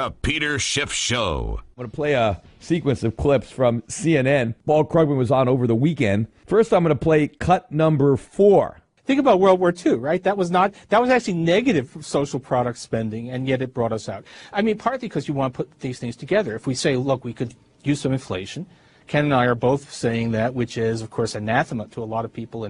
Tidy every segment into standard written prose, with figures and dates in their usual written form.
The Peter Schiff Show. I'm going to play a sequence of clips from CNN. Paul Krugman was on over the weekend. First, I'm going to play cut number 4. Think about World War II, right? That was actually negative social product spending, and yet it brought us out. I mean, partly because you want to put these things together. If we say, look, we could use some inflation, Ken and I are both saying that, which is, of course, anathema to a lot of people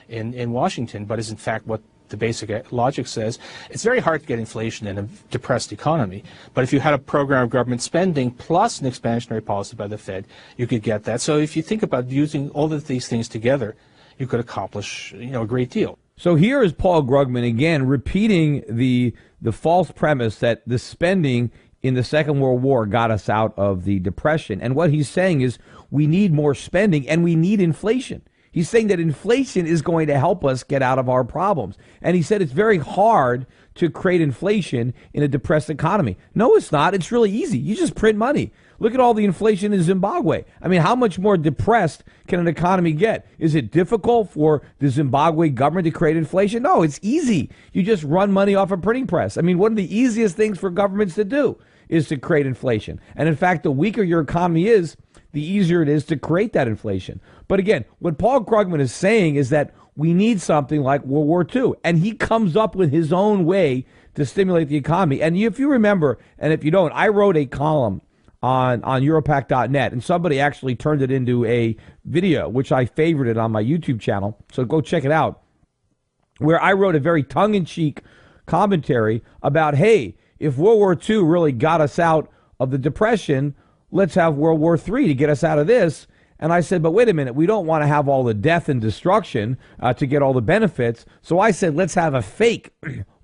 in Washington, but is in fact what the basic logic says. It's very hard to get inflation in a depressed economy, but if you had a program of government spending plus an expansionary policy by the Fed, you could get that. So if you think about using all of these things together, you could accomplish, a great deal. So here is Paul Krugman again repeating the false premise that the spending in the Second World War got us out of the Depression. And what he's saying is we need more spending and we need inflation. He's saying that inflation is going to help us get out of our problems. And he said it's very hard to create inflation in a depressed economy. No, it's not. It's really easy. You just print money. Look at all the inflation in Zimbabwe. I mean, how much more depressed can an economy get? Is it difficult for the Zimbabwe government to create inflation? No, it's easy. You just run money off a printing press. I mean, one of the easiest things for governments to do is to create inflation. And in fact, the weaker your economy is, the easier it is to create that inflation. But again, what Paul Krugman is saying is that we need something like World War II. And he comes up with his own way to stimulate the economy. And if you remember, and if you don't, I wrote a column on Europac.net, and somebody actually turned it into a video, which I favorited on my YouTube channel. So go check it out, where I wrote a very tongue-in-cheek commentary about, hey, if World War II really got us out of the Depression, let's have World War III to get us out of this. And I said, but wait a minute, we don't want to have all the death and destruction to get all the benefits. So I said, let's have a fake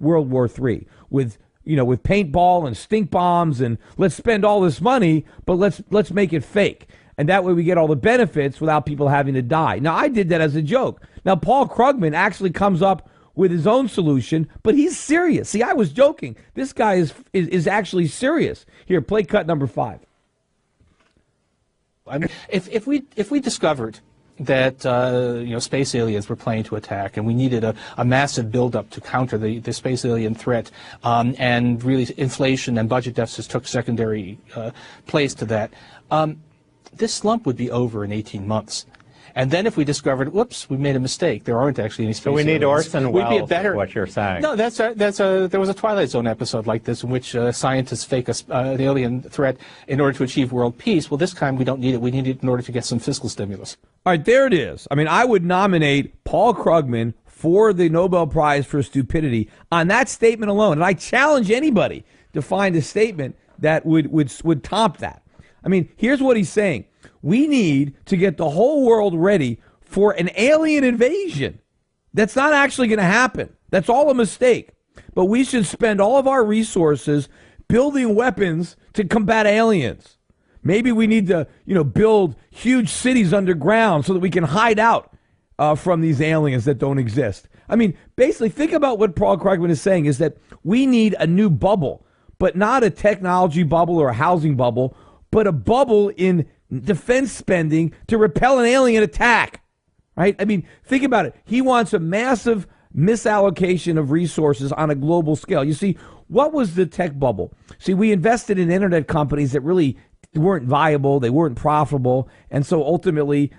World War III with paintball and stink bombs, and let's spend all this money, but let's make it fake. And that way we get all the benefits without people having to die. Now, I did that as a joke. Now, Paul Krugman actually comes up with his own solution, but he's serious. See, I was joking. This guy is actually serious. Here, play cut number 5. I mean, if we discovered that space aliens were planning to attack, and we needed a massive buildup to counter the space alien threat, and really inflation and budget deficits took secondary place to that, this slump would be over in 18 months. And then if we discovered, whoops, we made a mistake, there aren't actually any space aliens. So we need Orson Welles, is what you're saying. No, there was a Twilight Zone episode like this in which scientists fake an alien threat in order to achieve world peace. Well, this time we don't need it. We need it in order to get some fiscal stimulus. All right, there it is. I mean, I would nominate Paul Krugman for the Nobel Prize for Stupidity on that statement alone. And I challenge anybody to find a statement that would top that. I mean, here's what he's saying. We need to get the whole world ready for an alien invasion. That's not actually going to happen. That's all a mistake. But we should spend all of our resources building weapons to combat aliens. Maybe we need to, build huge cities underground so that we can hide out from these aliens that don't exist. I mean, basically, think about what Paul Krugman is saying is that we need a new bubble, but not a technology bubble or a housing bubble, but a bubble in defense spending to repel an alien attack, right? I mean, think about it. He wants a massive misallocation of resources on a global scale. You see, what was the tech bubble? See, we invested in internet companies that really weren't viable, they weren't profitable, and so ultimately,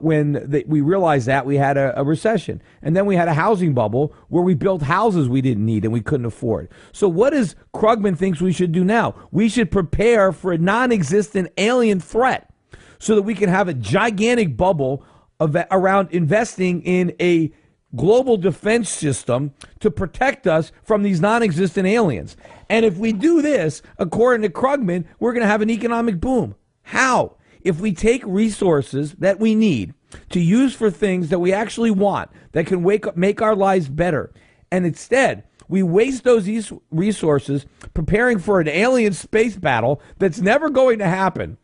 we realized that, we had a recession. And then we had a housing bubble where we built houses we didn't need and we couldn't afford. So what does Krugman thinks we should do now? We should prepare for a non-existent alien threat so that we can have a gigantic bubble around investing in a global defense system to protect us from these non-existent aliens. And if we do this, according to Krugman, we're going to have an economic boom. How? If we take resources that we need to use for things that we actually want, that can make our lives better, and instead we waste those resources preparing for an alien space battle that's never going to happen,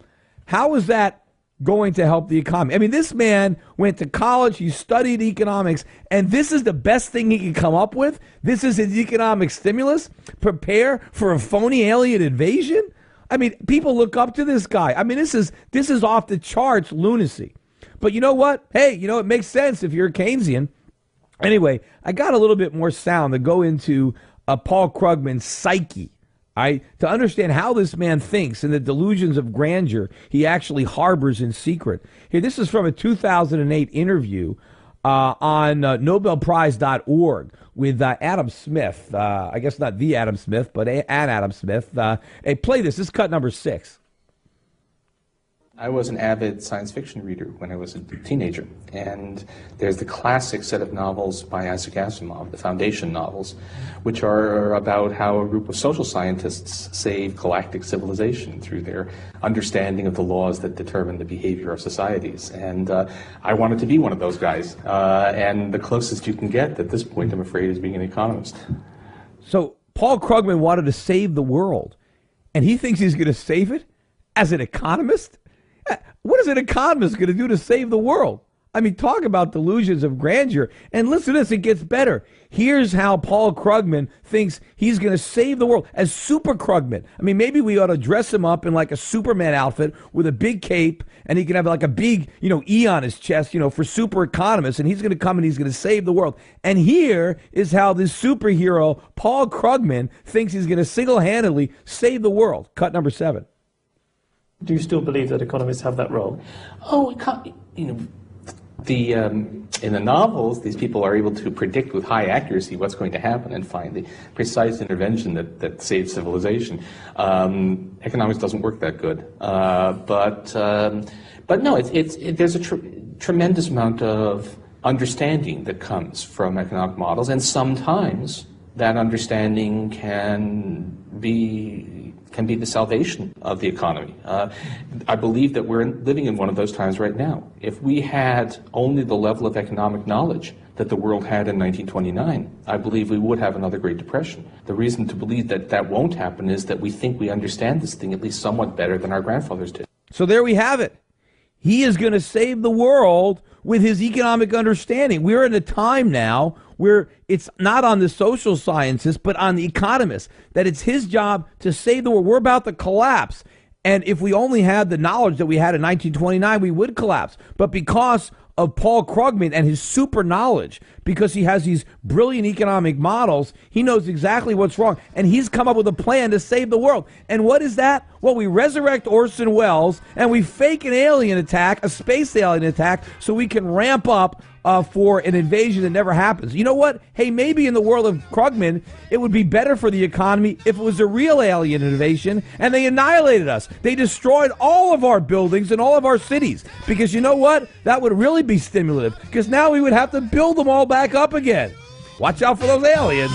how is that going to help the economy? I mean, this man went to college, he studied economics, and this is the best thing he could come up with? This is his economic stimulus? Prepare for a phony alien invasion? I mean, people look up to this guy. I mean, this is off the charts lunacy. But you know what? Hey, it makes sense if you're a Keynesian. Anyway, I got a little bit more sound to go into Paul Krugman's psyche To understand how this man thinks and the delusions of grandeur he actually harbors in secret. Here, this is from a 2008 interview on NobelPrize.org with Adam Smith. I guess not the Adam Smith, but an Adam Smith. Hey, play this. This is cut number 6. I was an avid science fiction reader when I was a teenager, and there's the classic set of novels by Isaac Asimov, the Foundation novels, which are about how a group of social scientists save galactic civilization through their understanding of the laws that determine the behavior of societies. And I wanted to be one of those guys, and the closest you can get at this point, I'm afraid, is being an economist. So Paul Krugman wanted to save the world, and he thinks he's going to save it as an economist? What is an economist going to do to save the world? I mean, talk about delusions of grandeur. And listen to this, it gets better. Here's how Paul Krugman thinks he's going to save the world as Super Krugman. I mean, maybe we ought to dress him up in like a Superman outfit with a big cape, and he can have like a big, E on his chest, for super economists, and he's going to come and he's going to save the world. And here is how this superhero, Paul Krugman, thinks he's going to single-handedly save the world. Cut number 7. Do you still believe that economists have that role? Oh, in the novels, these people are able to predict with high accuracy what's going to happen and find the precise intervention that saves civilization. Economics doesn't work that good, but no, there's a tremendous amount of understanding that comes from economic models, and sometimes that understanding can be the salvation of the economy. I believe that we're living in one of those times right now. If we had only the level of economic knowledge that the world had in 1929, I believe we would have another Great Depression. The reason to believe that that won't happen is that we think we understand this thing at least somewhat better than our grandfathers did. So there we have it. He is going to save the world with his economic understanding. We're in a time now where it's not on the social scientists, but on the economists, that it's his job to save the world. We're about to collapse. And if we only had the knowledge that we had in 1929, we would collapse. But because of Paul Krugman and his super knowledge, because he has these brilliant economic models, he knows exactly what's wrong. And he's come up with a plan to save the world. And what is that? Well, we resurrect Orson Welles and we fake an alien attack, a space alien attack, so we can ramp up for an invasion that never happens. You know what? Hey, maybe in the world of Krugman, it would be better for the economy if it was a real alien invasion and they annihilated us. They destroyed all of our buildings and all of our cities. Because you know what? That would really be stimulative. Because now we would have to build them all back up again. Watch out for those aliens.